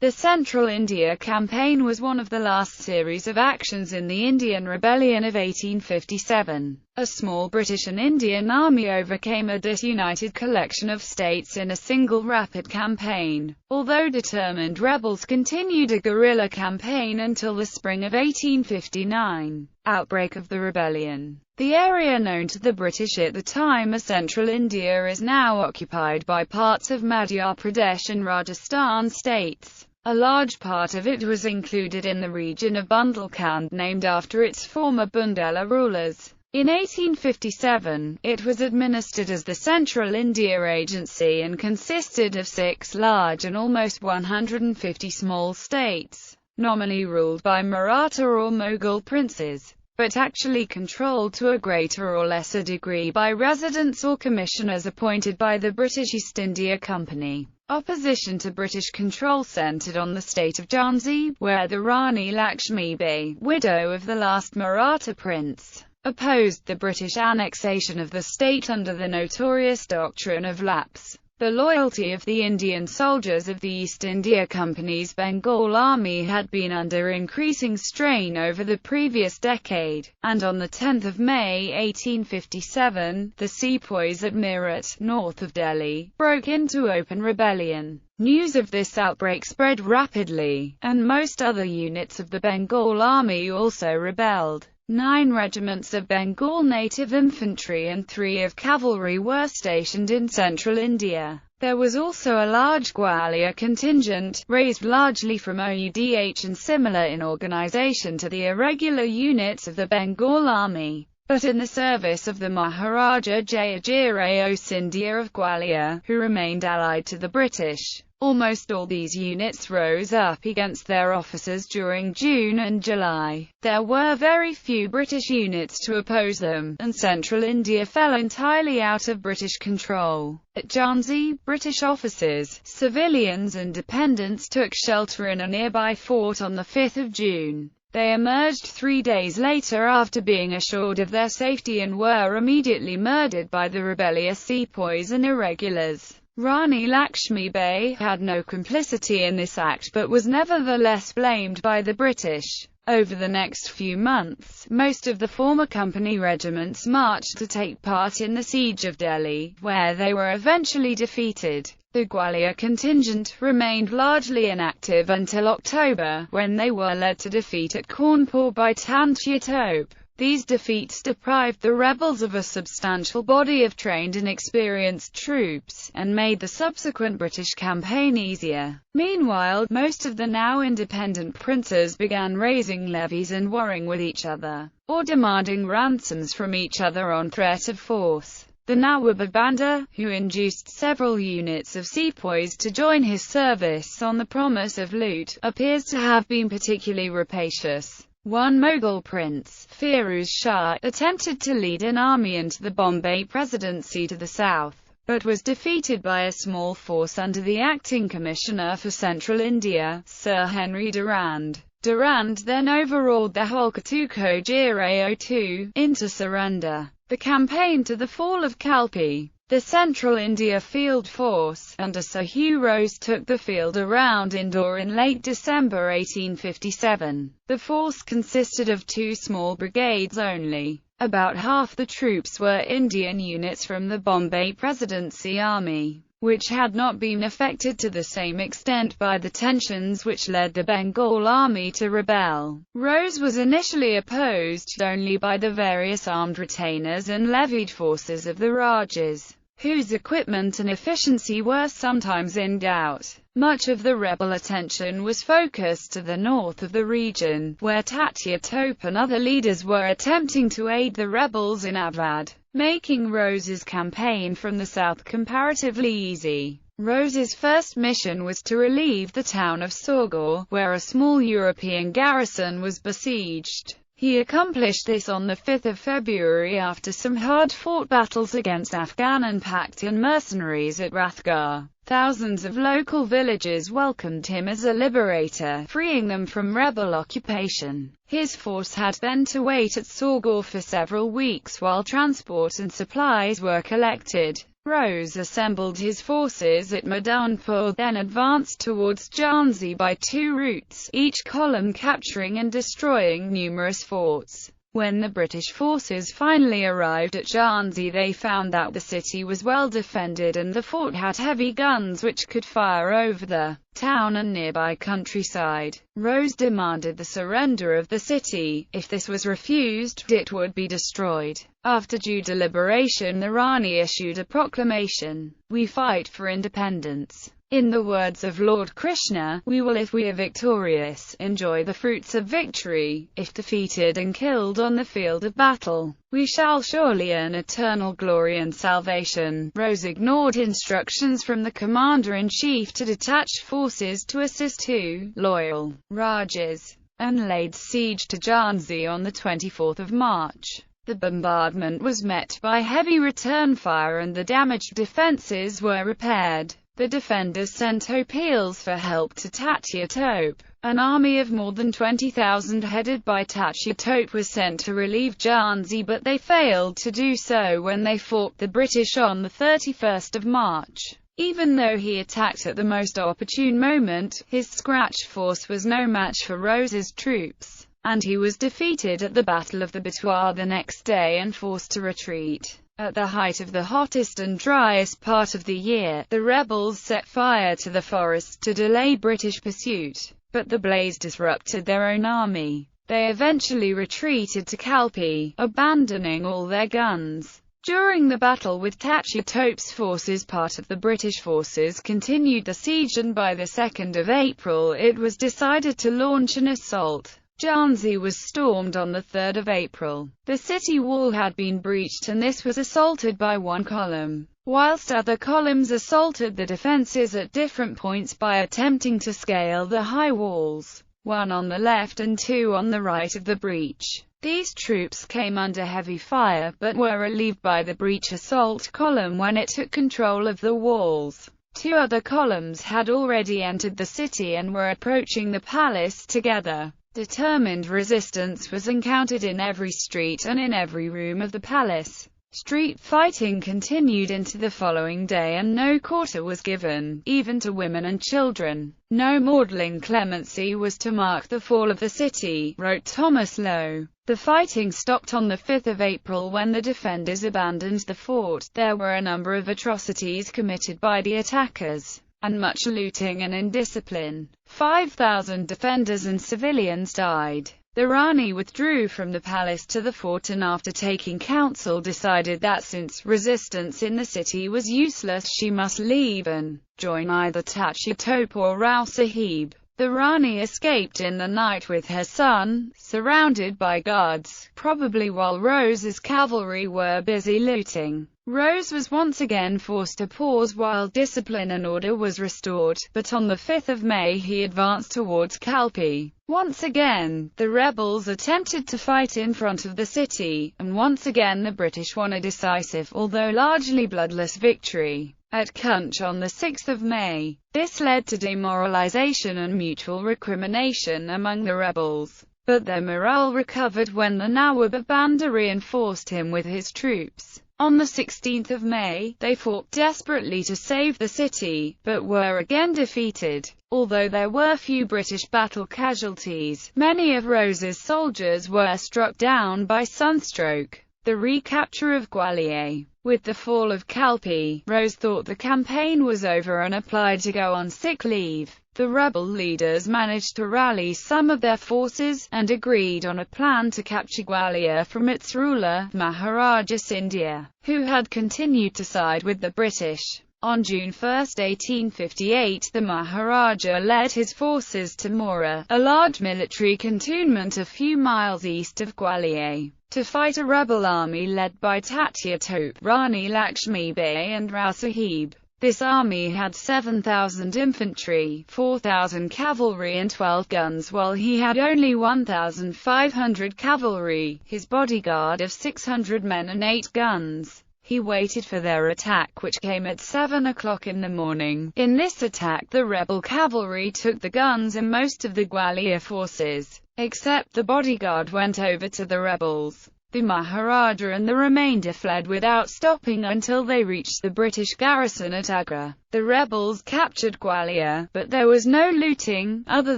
The Central India Campaign was one of the last series of actions in the Indian Rebellion of 1857. A small British and Indian army overcame a disunited collection of states in a single rapid campaign. Although determined, rebels continued a guerrilla campaign until the spring of 1859. Outbreak of the rebellion. The area known to the British at the time as Central India is now occupied by parts of Madhya Pradesh and Rajasthan states. A large part of it was included in the region of Bundelkhand, named after its former Bundela rulers. In 1857, it was administered as the Central India Agency and consisted of 6 large and almost 150 small states, nominally ruled by Maratha or Mughal princes, but actually controlled to a greater or lesser degree by residents or commissioners appointed by the British East India Company. Opposition to British control centred on the state of Jhansi, where the Rani Lakshmi Bai, widow of the last Maratha prince, opposed the British annexation of the state under the notorious doctrine of lapse. The loyalty of the Indian soldiers of the East India Company's Bengal Army had been under increasing strain over the previous decade, and on 10 May 1857, the sepoys at Meerut, north of Delhi, broke into open rebellion. News of this outbreak spread rapidly, and most other units of the Bengal Army also rebelled. 9 regiments of Bengal native infantry and 3 of cavalry were stationed in central India. There was also a large Gwalior contingent, raised largely from OUDH and similar in organisation to the irregular units of the Bengal Army, but in the service of the Maharaja Jayajirao Scindia of Gwalior, who remained allied to the British. Almost all these units rose up against their officers during June and July. There were very few British units to oppose them, and central India fell entirely out of British control. At Jhansi, British officers, civilians and dependents took shelter in a nearby fort on 5 June. They emerged 3 days later after being assured of their safety and were immediately murdered by the rebellious sepoys and irregulars. Rani Lakshmi Bai had no complicity in this act but was nevertheless blamed by the British. Over the next few months, most of the former company regiments marched to take part in the siege of Delhi, where they were eventually defeated. The Gwalior contingent remained largely inactive until October, when they were led to defeat at Kaunpur by Tantia Tope. These defeats deprived the rebels of a substantial body of trained and experienced troops, and made the subsequent British campaign easier. Meanwhile, most of the now independent princes began raising levies and warring with each other, or demanding ransoms from each other on threat of force. The Nawab Banda, who induced several units of sepoys to join his service on the promise of loot, appears to have been particularly rapacious. One Mughal prince, Firuz Shah, attempted to lead an army into the Bombay Presidency to the south, but was defeated by a small force under the acting commissioner for Central India, Sir Henry Durand. Durand then overawed the whole Katuko Jirao II into surrender. The campaign to the fall of Kalpi. The Central India Field Force, under Sir Hugh Rose, took the field around Indore in late December 1857. The force consisted of 2 small brigades only. About half the troops were Indian units from the Bombay Presidency Army, which had not been affected to the same extent by the tensions which led the Bengal Army to rebel. Rose was initially opposed only by the various armed retainers and levied forces of the Rajas, whose equipment and efficiency were sometimes in doubt. Much of the rebel attention was focused to the north of the region, where Tatya Tope and other leaders were attempting to aid the rebels in Awadh, making Rose's campaign from the south comparatively easy. Rose's first mission was to relieve the town of Saugor, where a small European garrison was besieged. He accomplished this on 5 February after some hard-fought battles against Afghan and Pakhtun mercenaries at Rathgar. Thousands of local villagers welcomed him as a liberator, freeing them from rebel occupation. His force had then to wait at Saugor for several weeks while transport and supplies were collected. Rose assembled his forces at Madanpur, then advanced towards Jhansi by two routes, each column capturing and destroying numerous forts. When the British forces finally arrived at Jhansi, they found that the city was well defended and the fort had heavy guns which could fire over the town and nearby countryside. Rose demanded the surrender of the city. If this was refused, it would be destroyed. After due deliberation, the Rani issued a proclamation, "We fight for independence." In the words of Lord Krishna, "We will, if we are victorious, enjoy the fruits of victory. If defeated and killed on the field of battle, we shall surely earn eternal glory and salvation." Rose ignored instructions from the commander-in-chief to detach forces to assist two loyal Rajas, and laid siege to Jhansi on the 24th of March. The bombardment was met by heavy return fire and the damaged defences were repaired. The defenders sent appeals for help to Tatya Tope. An army of more than 20,000 headed by Tatya Tope was sent to relieve Jhansi, but they failed to do so when they fought the British on the 31st of March. Even though he attacked at the most opportune moment, his scratch force was no match for Rose's troops, and he was defeated at the Battle of the Betwa the next day and forced to retreat. At the height of the hottest and driest part of the year, the rebels set fire to the forests to delay British pursuit, but the blaze disrupted their own army. They eventually retreated to Kalpi, abandoning all their guns. During the battle with Tatya Tope's forces, part of the British forces continued the siege, and by the 2nd of April it was decided to launch an assault. Jhansi was stormed on the 3rd of April. The city wall had been breached and this was assaulted by one column, whilst other columns assaulted the defences at different points by attempting to scale the high walls, one on the left and two on the right of the breach. These troops came under heavy fire, but were relieved by the breach assault column when it took control of the walls. Two other columns had already entered the city and were approaching the palace together. Determined resistance was encountered in every street and in every room of the palace. Street fighting continued into the following day and no quarter was given, even to women and children. No maudlin clemency was to mark the fall of the city, wrote Thomas Lowe. The fighting stopped on the 5th of April when the defenders abandoned the fort. There were a number of atrocities committed by the attackers, and much looting and indiscipline. 5,000 defenders and civilians died. The Rani withdrew from the palace to the fort and after taking counsel decided that since resistance in the city was useless she must leave and join either Tatya Tope or Rao Sahib. The Rani escaped in the night with her son, surrounded by guards, probably while Rose's cavalry were busy looting. Rose was once again forced to pause while discipline and order was restored, but on the 5th of May he advanced towards Kalpi. Once again, the rebels attempted to fight in front of the city, and once again the British won a decisive, although largely bloodless victory at Cunch on the 6th of May. This led to demoralization and mutual recrimination among the rebels, but their morale recovered when the Nawab Banda reinforced him with his troops. On the 16th of May, they fought desperately to save the city, but were again defeated. Although there were few British battle casualties, many of Rose's soldiers were struck down by sunstroke. The recapture of Gwalior. With the fall of Kalpi, Rose thought the campaign was over and applied to go on sick leave. The rebel leaders managed to rally some of their forces, and agreed on a plan to capture Gwalior from its ruler, Maharaja Scindia, who had continued to side with the British. On June 1, 1858, the Maharaja led his forces to Mora, a large military cantonment a few miles east of Gwalior, to fight a rebel army led by Tatya Tope, Rani Lakshmi Bai and Rao Sahib. This army had 7,000 infantry, 4,000 cavalry and 12 guns, while he had only 1,500 cavalry, his bodyguard of 600 men and 8 guns. He waited for their attack, which came at 7 o'clock in the morning. In this attack the rebel cavalry took the guns and most of the Gwalior forces, except the bodyguard, went over to the rebels. The Maharaja and the remainder fled without stopping until they reached the British garrison at Agra. The rebels captured Gwalior, but there was no looting, other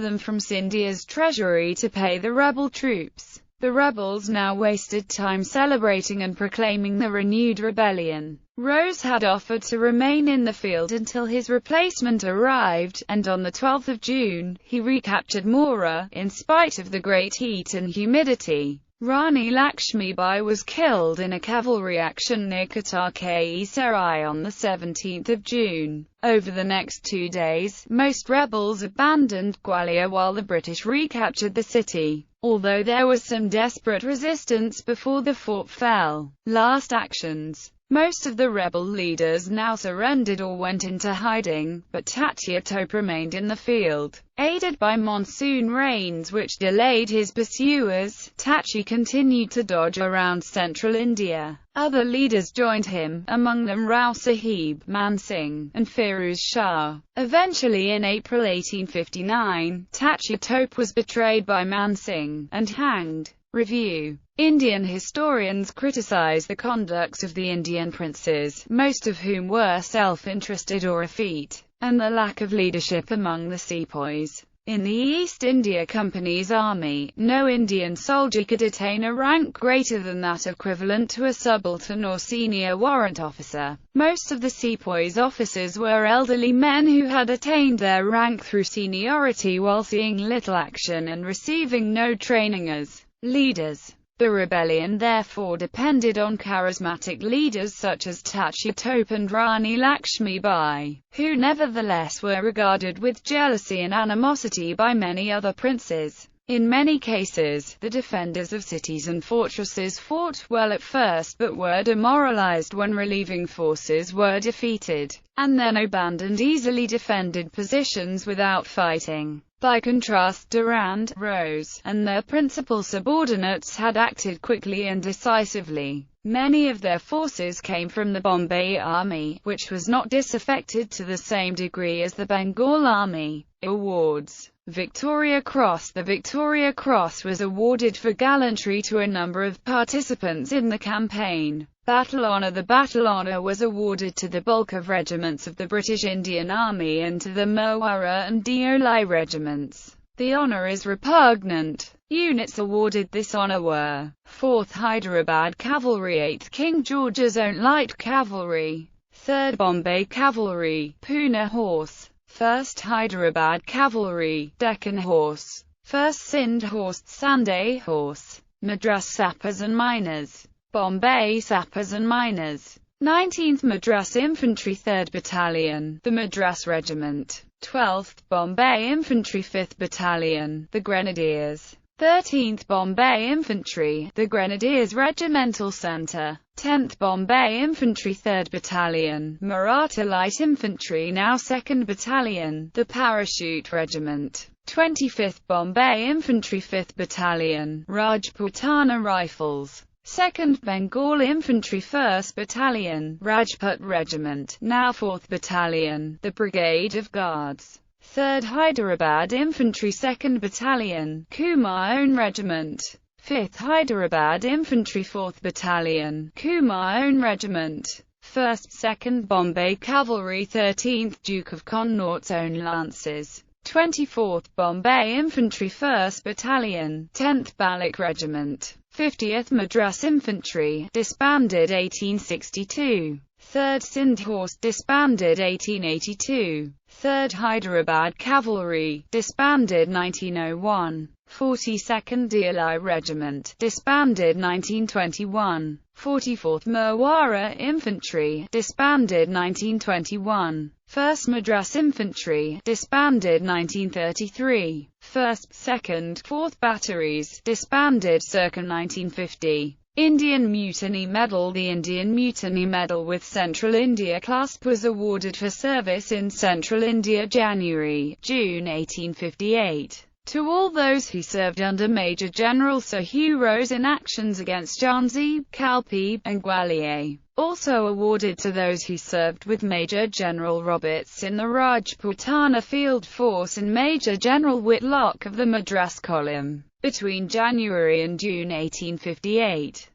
than from Scindia's treasury to pay the rebel troops. The rebels now wasted time celebrating and proclaiming the renewed rebellion. Rose had offered to remain in the field until his replacement arrived, and on the 12th of June, he recaptured Mora, in spite of the great heat and humidity. Rani Lakshmibai was killed in a cavalry action near Katar-Sarai on the 17th of June. Over the next 2 days, most rebels abandoned Gwalior while the British recaptured the city, although there was some desperate resistance before the fort fell. Last actions. Most of the rebel leaders now surrendered or went into hiding, but Tatya Tope remained in the field. Aided by monsoon rains which delayed his pursuers, Tatya continued to dodge around central India. Other leaders joined him, among them Rao Sahib, Man Singh, and Firuz Shah. Eventually in April 1859, Tatya Tope was betrayed by Man Singh, and hanged. Review. Indian historians criticize the conduct of the Indian princes, most of whom were self-interested or effete, and the lack of leadership among the sepoys. In the East India Company's army, no Indian soldier could attain a rank greater than that equivalent to a subaltern or senior warrant officer. Most of the sepoys' officers were elderly men who had attained their rank through seniority while seeing little action and receiving no training as leaders. The rebellion therefore depended on charismatic leaders such as Tatya Tope and Rani Lakshmibai, who nevertheless were regarded with jealousy and animosity by many other princes. In many cases, the defenders of cities and fortresses fought well at first but were demoralized when relieving forces were defeated, and then abandoned easily defended positions without fighting. By contrast, Durand, Rose, and their principal subordinates had acted quickly and decisively. Many of their forces came from the Bombay Army, which was not disaffected to the same degree as the Bengal Army. Awards. Victoria Cross. The Victoria Cross was awarded for gallantry to a number of participants in the campaign. Battle Honour. The Battle Honour was awarded to the bulk of regiments of the British Indian Army and to the Mewara and Deoli regiments. The honour is repugnant. Units awarded this honour were 4th Hyderabad Cavalry, 8th King George's Own Light Cavalry, 3rd Bombay Cavalry, Pune Horse, 1st Hyderabad Cavalry, Deccan Horse, 1st Sindh Horse, Sanday Horse, Madras Sappers and Miners, Bombay Sappers and Miners, 19th Madras Infantry 3rd Battalion, the Madras Regiment, 12th Bombay Infantry 5th Battalion, the Grenadiers, 13th Bombay Infantry, the Grenadiers Regimental Centre, 10th Bombay Infantry 3rd Battalion, Maratha Light Infantry now 2nd Battalion, the Parachute Regiment, 25th Bombay Infantry 5th Battalion, Rajputana Rifles, 2nd Bengal Infantry 1st Battalion, Rajput Regiment, now 4th Battalion, the Brigade of Guards, 3rd Hyderabad Infantry 2nd Battalion, Kumar Own Regiment, 5th Hyderabad Infantry 4th Battalion, Kumar Own Regiment, 1st 2nd Bombay Cavalry 13th Duke of Connaught's Own Lancers, 24th Bombay Infantry 1st Battalion, 10th Balik Regiment, 50th Madras Infantry, disbanded 1862, 3rd Sindh Horse, disbanded 1882, 3rd Hyderabad Cavalry, disbanded 1901, 42nd Deoli Regiment, disbanded 1921, 44th Mewara Infantry, disbanded 1921, 1st Madras Infantry, disbanded 1933, 1st, 2nd, 4th Batteries, disbanded circa 1950. Indian Mutiny Medal. The Indian Mutiny Medal with Central India clasp was awarded for service in Central India January-June 1858. To all those who served under Major General Sir Hugh Rose in actions against Jhansi, Kalpi, and Gwalior. Also awarded to those who served with Major General Roberts in the Rajputana Field Force and Major General Whitlock of the Madras Column, between January and June 1858.